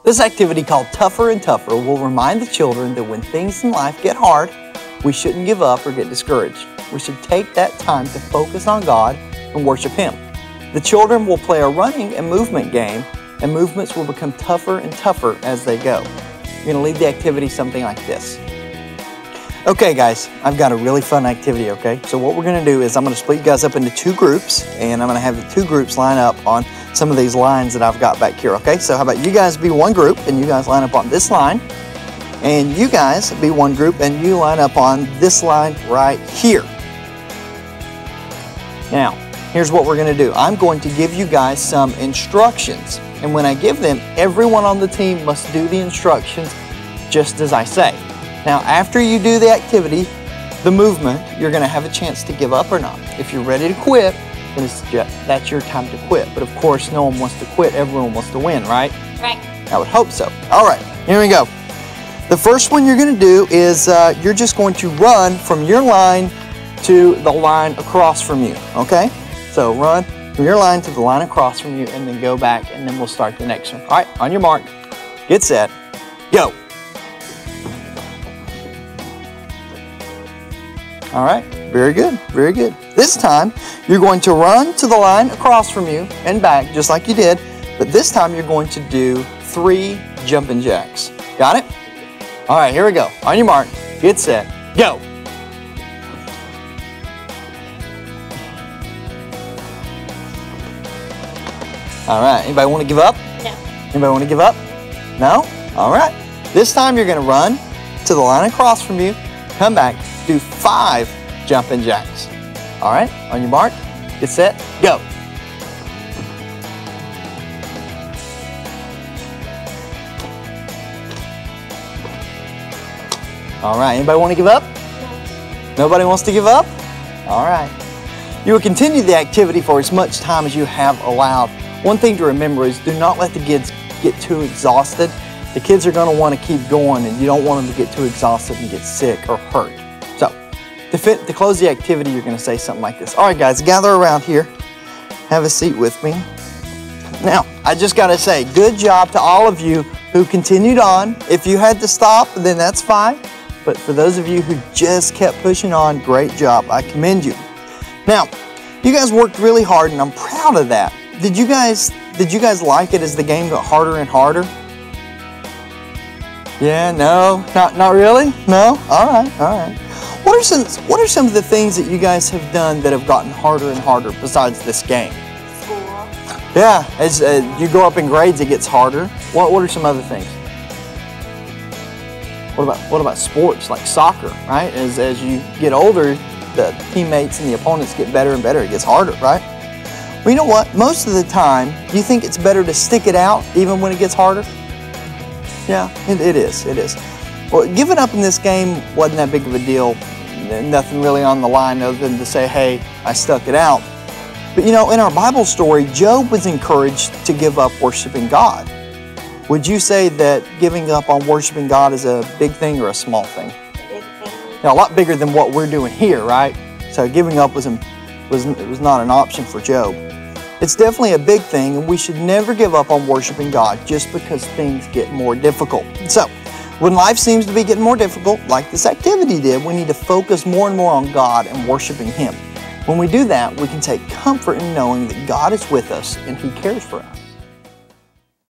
This activity called Tougher and Tougher will remind the children that when things in life get hard, we shouldn't give up or get discouraged. We should take that time to focus on God and worship Him. The children will play a running and movement game, and movements will become tougher and tougher as they go. You're going to lead the activity something like this. Okay guys, I've got a really fun activity, okay? So what we're going to do is I'm going to split you guys up into two groups, and I'm going to have the two groups line up on some of these lines that I've got back here, okay? So how about you guys be one group, and you guys line up on this line, and you guys be one group, and you line up on this line right here. Now, here's what we're going to do. I'm going to give you guys some instructions, and when I give them, everyone on the team must do the instructions just as I say. Now, after you do the activity, the movement, you're going to have a chance to give up or not. If you're ready to quit, then that's your time to quit. But of course, no one wants to quit. Everyone wants to win, right? Right. I would hope so. All right, here we go. The first one you're going to do is you're just going to run from your line to the line across from you, okay? So run from your line to the line across from you and then go back, and then we'll start the next one. All right, on your mark, get set, go. All right, very good, very good. This time, you're going to run to the line across from you and back, just like you did, but this time you're going to do 3 jumping jacks. Got it? All right, here we go. On your mark, get set, go. All right, anybody want to give up? No. Anybody want to give up? No? All right. This time you're going to run to the line across from you, come back, do 5 jumping jacks. All right, on your mark, get set, go. All right, anybody want to give up? No. Nobody wants to give up? All right. You will continue the activity for as much time as you have allowed. One thing to remember is do not let the kids get too exhausted. The kids are going to want to keep going, and you don't want them to get too exhausted and get sick or hurt. So, to close the activity, you're going to say something like this. All right, guys, gather around here. Have a seat with me. Now, I just got to say, good job to all of you who continued on. If you had to stop, then that's fine. But for those of you who just kept pushing on, great job. I commend you. Now, you guys worked really hard, and I'm proud of that. Did you guys like it as the game got harder and harder? Yeah, no, not really? No? All right. What are some of the things that you guys have done that have gotten harder and harder besides this game? School. Yeah, as you go up in grades, it gets harder. What are some other things? What about sports like soccer, right? As you get older, the teammates and the opponents get better and better. It gets harder, right? Well, you know what? Most of the time, do you think it's better to stick it out even when it gets harder? Yeah, it is. Well, giving up in this game wasn't that big of a deal. Nothing really on the line other than to say, hey, I stuck it out. But you know, in our Bible story, Job was encouraged to give up worshiping God. Would you say that giving up on worshiping God is a big thing or a small thing? Big thing. Now, a lot bigger than what we're doing here, right? So giving up was not an option for Job. It's definitely a big thing, and we should never give up on worshiping God just because things get more difficult. So, when life seems to be getting more difficult, like this activity did, we need to focus more and more on God and worshiping Him. When we do that, we can take comfort in knowing that God is with us and He cares for us.